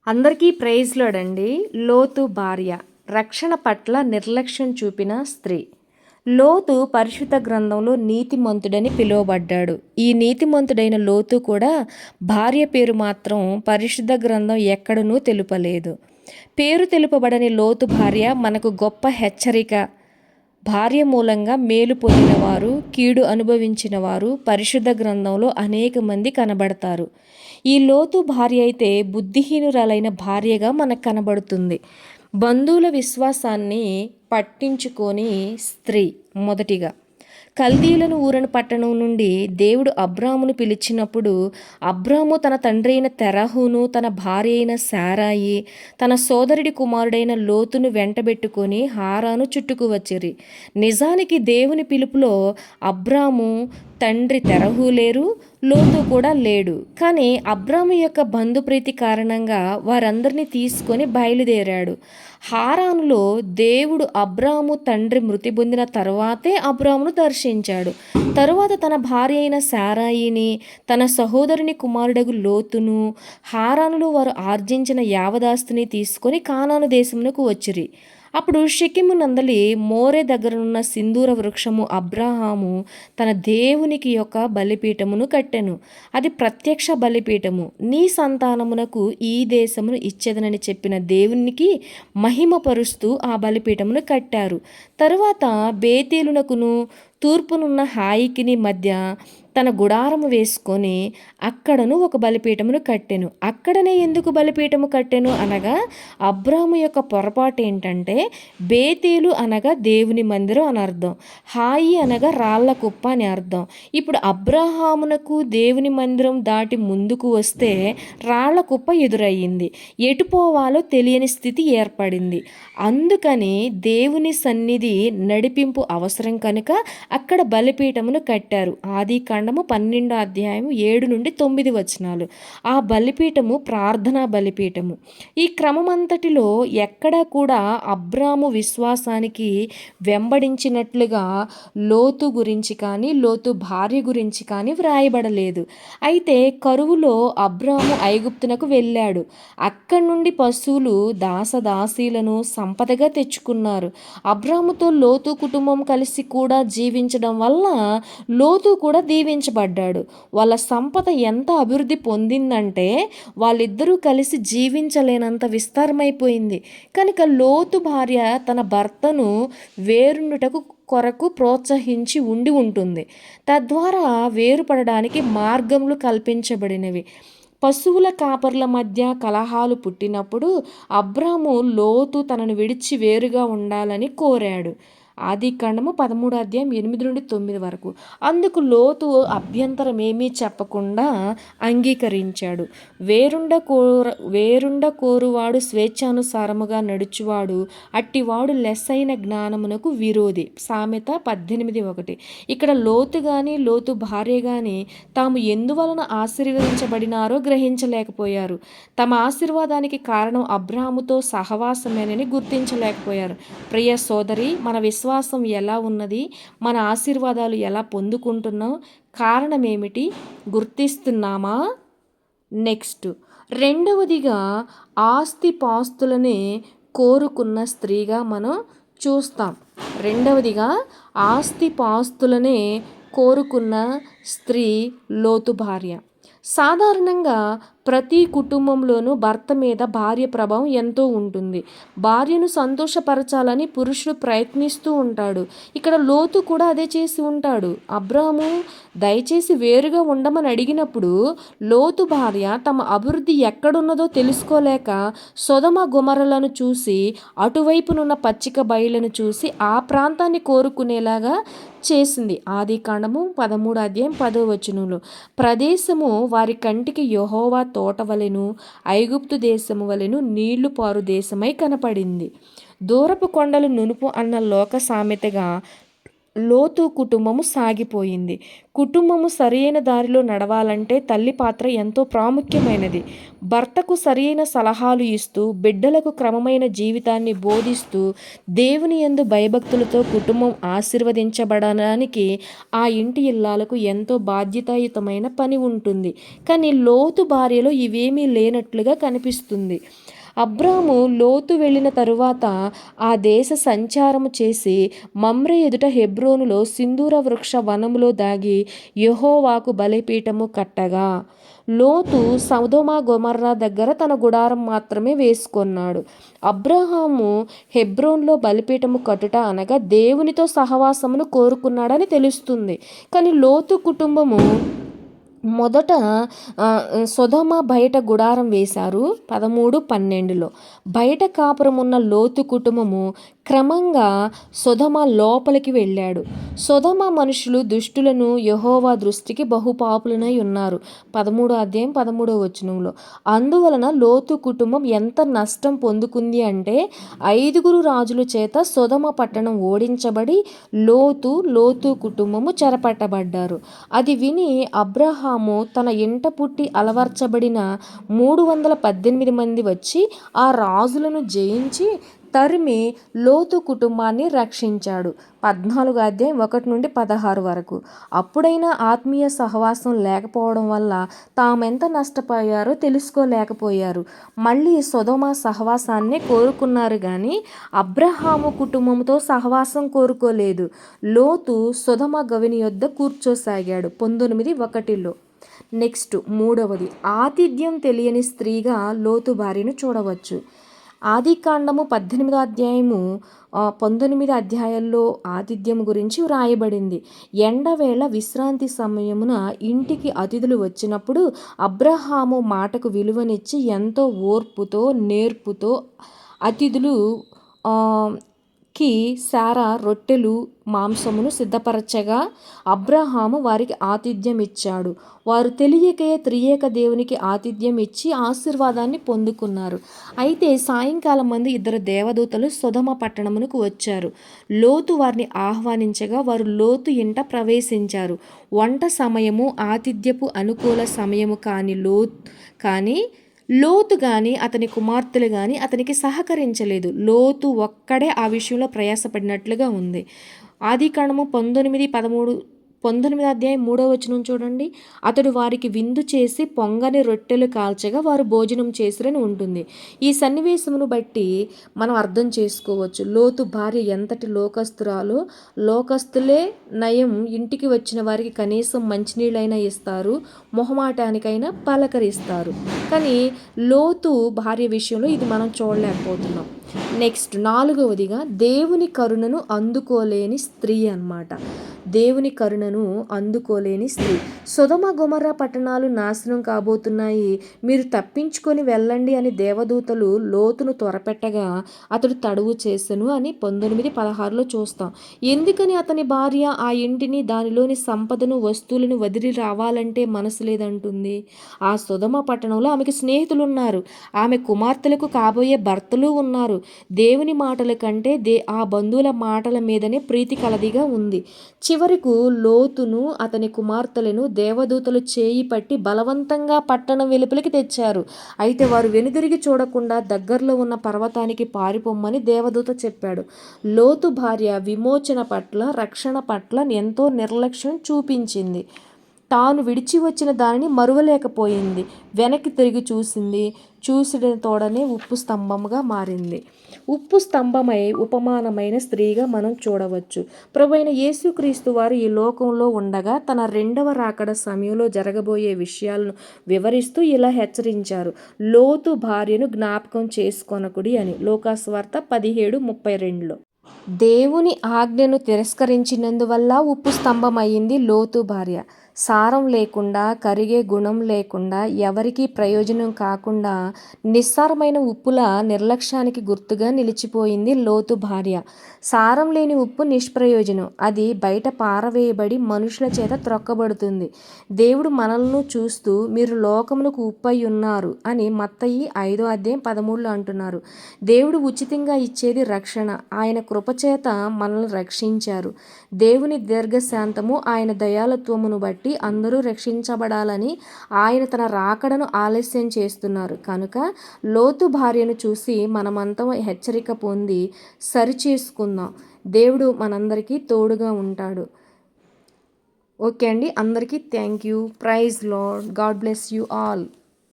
అందరికీ ప్రైజ్ లోడండి. లోతు భార్య రక్షణ పట్ల నిర్లక్ష్యం చూపిన స్త్రీ. లోతు పరిశుద్ధ గ్రంథంలో నీతిమంతుడని పిలువబడ్డాడు. ఈ నీతిమంతుడైన లోతు కూడా భార్య పేరు మాత్రం పరిశుద్ధ గ్రంథం ఎక్కడనూ తెలుపలేదు. పేరు తెలుపబడని లోతు భార్య మనకు గొప్ప హెచ్చరిక. భార్య మూలంగా మేలు పొందినవారు, కీడు అనుభవించిన వారు పరిశుద్ధ గ్రంథంలో అనేక మంది కనబడతారు. ఈ లోతు భార్య అయితే బుద్ధిహీనురాలైన భార్యగా మనకు కనబడుతుంది. బంధువుల విశ్వాసాన్ని పట్టించుకొని స్త్రీ. మొదటిగా కల్దీలను ఊరని పట్టణం నుండి దేవుడు అబ్రామును పిలిచినప్పుడు అబ్రాము తన తండ్రి అయిన తెరహును, తన భార్య అయిన శారాయి, తన సోదరుడి కుమారుడైన లోతును వెంటబెట్టుకొని హారాను చుట్టుకు వచ్చిరి. నిజానికి దేవుని పిలుపులో అబ్రాము తండ్రి తెరహు లేరు, లోతు కూడా లేడు. కానీ అబ్రాము యొక్క బంధుప్రీతి కారణంగా వారందరినీ తీసుకొని బయలుదేరాడు. హారానులో దేవుడు అబ్రాము తండ్రి మృతి పొందిన తరువాతే అబ్రామును దర్శించాడు. తరువాత తన భార్య అయిన శారాయిని, తన సహోదరుని కుమారుడగు లోతును, హారానులో వారు ఆర్జించిన యావదాస్తుని తీసుకొని కానాను దేశమునకు వచ్చిరి. అప్పుడు షెకెము నందలి మోరే దగ్గరనున్న సింధూర వృక్షము అబ్రాహాము తన దేవునికి యొక్క బలిపీఠమును కట్టెను. అది ప్రత్యక్ష బలిపీఠము. నీ సంతానమునకు ఈ దేశమును ఇచ్చేదనని చెప్పిన దేవునికి మహిమపరుస్తూ ఆ బలిపీఠమును కట్టారు. తరువాత బేతేలునకును తూర్పునున్న హాయికిని మధ్య తన గుడారము వేసుకొని అక్కడను ఒక బలిపీఠమును కట్టెను. అక్కడనే ఎందుకు బలిపీఠము కట్టెను అనగా అబ్రాము యొక్క పొరపాటు ఏంటంటే బేతేలు అనగా దేవుని మందిరం అని అర్థం, హాయి అనగా రాళ్ల కుప్ప అని అర్థం. ఇప్పుడు అబ్రహామునకు దేవుని మందిరం దాటి ముందుకు వస్తే రాళ్ల కుప్ప ఎదురయ్యింది. ఎటు పోవాలో తెలియని స్థితి ఏర్పడింది. అందుకని దేవుని సన్నిధి నడిపింపు అవసరం కనుక అక్కడ బలిపీఠమును కట్టారు. ఆది కాండము 12వ అధ్యాయం 7 నుండి 9 వచనాలు. ఆ బలిపీఠము ప్రార్థనా బలిపీఠము. ఈ క్రమమంతటిలో ఎక్కడా కూడా అబ్రాము విశ్వాసానికి వెంబడించినట్లుగా లోతు గురించి కానీ లోతు భార్య గురించి కానీ వ్రాయబడలేదు. అయితే కరువులో అబ్రాము ఐగుప్తునకు వెళ్ళాడు. అక్కడి నుండి పశువులు దాసదాసీలను సంపదగా తెచ్చుకున్నారు. అబ్రాముతో లోతు కుటుంబం కలిసి కూడా జీవించడం వల్ల లోతు కూడా దీవించబడ్డాడు. వాళ్ళ సంపద ఎంత అభివృద్ధి పొందిందంటే వాళ్ళిద్దరూ కలిసి జీవించలేనంత విస్తారమైపోయింది. కనుక లోతు భార్య తన భర్తను వేరుండుటకు కొరకు ప్రోత్సహించి ఉంటుంది. తద్వారా వేరుపడడానికి మార్గములు కల్పించబడినవి. పశువుల కాపర్ల మధ్య కలహాలు పుట్టినప్పుడు అబ్రాము లోతు తనను విడిచి వేరుగా ఉండాలని కోరాడు. ఆది కాండము 13వ అధ్యాయం 8 నుండి 9 వరకు. అందుకు లోతు అభ్యంతరం ఏమీ చెప్పకుండా అంగీకరించాడు. వేరుండ కోరువాడు స్వేచ్ఛానుసారముగా నడుచువాడు అట్టివాడు లెస్సైన జ్ఞానమునకు విరోధి. సామెత 18:1. ఇక్కడ లోతు కానీ లోతు భార్య కానీ తాము ఎందువలన ఆశీర్వదించబడినారో గ్రహించలేకపోయారు. తమ ఆశీర్వాదానికి కారణం అబ్రాహాముతో సహవాసమేనని గుర్తించలేకపోయారు. ప్రియ సోదరి, మన విశ్వాసం ఎలా ఉన్నది, మన ఆశీర్వాదాలు ఎలా పొందుకుంటున్నాం, కారణం ఏమిటి, గుర్తిస్తున్నామా? నెక్స్ట్, రెండవదిగా ఆస్తిపాస్తులనే కోరుకున్న స్త్రీగా మనం చూస్తాం. రెండవదిగా ఆస్తిపాస్తులనే కోరుకున్న స్త్రీ లోతు భార్య. సాధారణంగా ప్రతి కుటుంబంలోనూ భర్త మీద భార్య ప్రభావం ఎంతో ఉంటుంది. భార్యను సంతోషపరచాలని పురుషుడు ప్రయత్నిస్తూ ఉంటాడు. ఇక్కడ లోతు కూడా అదే చేసి ఉంటాడు. అబ్రాము దయచేసి వేరుగా ఉండమని అడిగినప్పుడు లోతు భార్య తమ అభివృద్ధి ఎక్కడున్నదో తెలుసుకోలేక సొదొమ గొమొర్రాలను చూసి, అటువైపునున్న పచ్చిక బయళ్ళను చూసి ఆ ప్రాంతాన్ని కోరుకునేలాగా చేసింది. ఆది కాండము 13వ అధ్యాయం 10వ వచనంలో ప్రదేశము వారి కంటికి యెహోవా తోట వలెను ఐగుప్తు దేశము వలెను నీళ్లు పారు దేశమై కనపడింది. దూరపు కొండలు నునుపు అన్న లోక సామెతగా లోతు కుటుంబము సాగిపోయింది. కుటుంబము సరైన దారిలో నడవాలంటే తల్లి పాత్ర ఎంతో ప్రాముఖ్యమైనది. భర్తకు సరైన సలహాలు ఇస్తూ, బిడ్డలకు క్రమమైన జీవితాన్ని బోధిస్తూ, దేవుని యందు భయభక్తులతో కుటుంబం ఆశీర్వదించబడడానికి ఆ ఇంటి ఇల్లాలకు ఎంతో బాధ్యతాయుతమైన పని ఉంటుంది. కానీ లోతు భార్యలో ఇవేమీ లేనట్లుగా కనిపిస్తుంది. అబ్రాము లోతు వెళ్ళిన తరువాత ఆ దేశ సంచారము చేసి మమ్రే ఎదుట హెబ్రోనులో సింధూర వృక్ష వనములో దాగి యెహోవాకు బలిపీఠము కట్టగా, లోతు సొదొమ గొమొర్రా దగ్గర తన గుడారం మాత్రమే వేసుకొన్నాడు. అబ్రహాము హెబ్రోన్లో బలిపీఠము కట్టుట అనగా దేవునితో సహవాసమును కోరుకున్నాడని తెలుస్తుంది. కానీ లోతు కుటుంబము మొదట సొదొమ బయట గుడారం వేశారు 13:12లో. బయట కాపురం ఉన్న లోతు కుటుంబము క్రమంగా సొదొమ లోపలికి వెళ్ళాడు. సొదొమ మనుషులు దుష్టులను యెహోవా దృష్టికి బహుపాపులనై ఉన్నారు 13:13 అందువలన లోతు కుటుంబం ఎంత నష్టం పొందుకుంది అంటే 5 రాజుల చేత సొదొమ పట్టణం ఓడించబడి లోతు కుటుంబము చెరపట్టబడ్డారు. అది విని అబ్రహాము తన ఇంట పుట్టి అలవర్చబడిన 318 మంది వచ్చి ఆ రాజులను జయించి తరిమి లోతు కుటుంబాన్ని రక్షించాడు. 14:1-16 అప్పుడైనా ఆత్మీయ సహవాసం లేకపోవడం వల్ల తామెంత నష్టపోయారో తెలుసుకోలేకపోయారు. మళ్ళీ సొదొమ సహవాసాన్నే కోరుకున్నారు కానీ అబ్రహాము కుటుంబంతో సహవాసం కోరుకోలేదు. లోతు సొదొమ గవిని యొద్ద కూర్చోసాగాడు 19:1లో. నెక్స్ట్ మూడవది, ఆతిథ్యం తెలియని స్త్రీగా లోతు భార్యను చూడవచ్చు. ఆదికాండము 19 అధ్యాయాల్లో ఆతిథ్యం గురించి వ్రాయబడింది. ఎండవేళ విశ్రాంతి సమయమున ఇంటికి అతిథులు వచ్చినప్పుడు అబ్రహాము మాటకు విలువనిచ్చి ఎంతో ఓర్పుతో నేర్పుతో అతిథులు కి శారా రొట్టెలు మాంసమును సిద్ధపరచగా అబ్రహాము వారికి ఆతిథ్యం ఇచ్చాడు. వారు తెలియకే త్రియేక దేవునికి ఆతిథ్యం ఇచ్చి ఆశీర్వాదాన్ని పొందుకున్నారు. అయితే సాయంకాలం మంది 2 దేవదూతలు సొదొమ పట్టణమునకు వచ్చారు. లోతు వారిని ఆహ్వానించగా వారు లోతు ఇంట ప్రవేశించారు. వంట సమయము ఆతిథ్యపు అనుకూల సమయము కానీ లోతు కానీ అతని కుమార్తెలు కానీ అతనికి సహకరించలేదు. లోతు ఒక్కడే ఆ విషయంలో ప్రయాసపడినట్లుగా ఉంది. ఆదికాండము 19:3 చూడండి. అతడు వారికి విందు చేసి పొంగని రొట్టెలు కాల్చగా వారు భోజనం చేసిరని ఉంటుంది. ఈ సన్నివేశమును బట్టి మనం అర్థం చేసుకోవచ్చు లోతు భార్య ఎంతటి లోకస్తురాలో. లోకస్తులే నయం, ఇంటికి వచ్చిన వారికి కనీసం మంచినీళ్ళైనా ఇస్తారు, మొహమాటానికైనా పలకరిస్తారు. కానీ లోతు భార్య విషయంలో ఇది మనం చూడలేకపోతున్నాం. నెక్స్ట్ 4వదిగా దేవుని కరుణను అందుకోలేని స్త్రీ అన్నమాట. దేవుని కరుణను అందుకోలేని స్త్రీ. సొదొమ గొమొర్రా పట్టణాలు నాశనం కాబోతున్నాయి, మీరు తప్పించుకొని వెళ్ళండి అని దేవదూతలు లోతును త్వరపెట్టగా అతడు తడువు చేసెను అని 19:16లో చూస్తాం. ఎందుకని అతని భార్య ఆ ఇంటిని దానిలోని సంపదను వస్తువులను వదిలి రావాలంటే మనసు లేదంటుంది. ఆ సొదొమ పట్టణంలో ఆమెకు స్నేహితులు ఉన్నారు, ఆమె కుమార్తెలకు కాబోయే భర్తలు ఉన్నారు. దేవుని మాటల కంటే ఆ బంధువుల మాటల మీదనే ప్రీతి కలదిగా ఉంది. చివరకు లోతును అతని కుమార్తెలను దేవదూతలు చేయి పట్టి బలవంతంగా పట్టణం వెలుపలికి తెచ్చారు. అయితే వారు వెనుదిరిగి చూడకుండా దగ్గరలో ఉన్న పర్వతానికి పారిపోమ్మని దేవదూత చెప్పాడు. లోతు భార్య విమోచన పట్ల, రక్షణ పట్ల ఎంతో నిర్లక్ష్యం చూపించింది. తాను విడిచి వచ్చిన దానిని మరువలేకపోయింది. వెనక్కి తిరిగి చూసిన తోడనే ఉప్పు స్తంభంగా మారింది. ఉప్పు స్తంభమై ఉపమానమైన స్త్రీగా మనం చూడవచ్చు. ప్రభువైన యేసుక్రీస్తు వారు ఈ లోకంలో ఉండగా తన 2వ రాకడ సమయంలో జరగబోయే విషయాలను వివరిస్తూ ఇలా హెచ్చరించారు. లోతు భార్యను జ్ఞాపకం చేసుకొనకుడి అని. లూకాసువార్త 17:32లో. దేవుని ఆజ్ఞను తిరస్కరించినందువల్ల ఉప్పు స్తంభం అయింది లోతు భార్య. సారం లేకుండా, కరిగే గుణం లేకుండా, ఎవరికీ ప్రయోజనం కాకుండా నిస్సారమైన ఉప్పులా నిర్లక్ష్యానికి గుర్తుగా నిలిచిపోయింది లోతు భార్య. సారం లేని ఉప్పు నిష్ప్రయోజనం. అది బయట పారవేయబడి మనుషుల చేత త్రొక్కబడుతుంది. దేవుడు మనలను చూస్తూ మీరు లోకమునకు ఉప్పై ఉన్నారు అని మత్తయి 5:13 అంటున్నారు. దేవుడు ఉచితంగా ఇచ్చేది రక్షణ. ఆయన కృపచేత మనల్ని రక్షించారు. దేవుని దీర్ఘశాంతము, ఆయన దయాళుత్వమును బట్టి అందరూ రక్షించబడాలని ఆయన తన రాకడను ఆలస్యం చేస్తున్నారు. కనుక లోతు భార్యను చూసి మనమంతా హెచ్చరిక పొంది సరిచేసుకుందాం. దేవుడు మనందరికీ తోడుగా ఉంటాడు. ఓకే అండి, అందరికీ thank you. Praise Lord. God bless you all.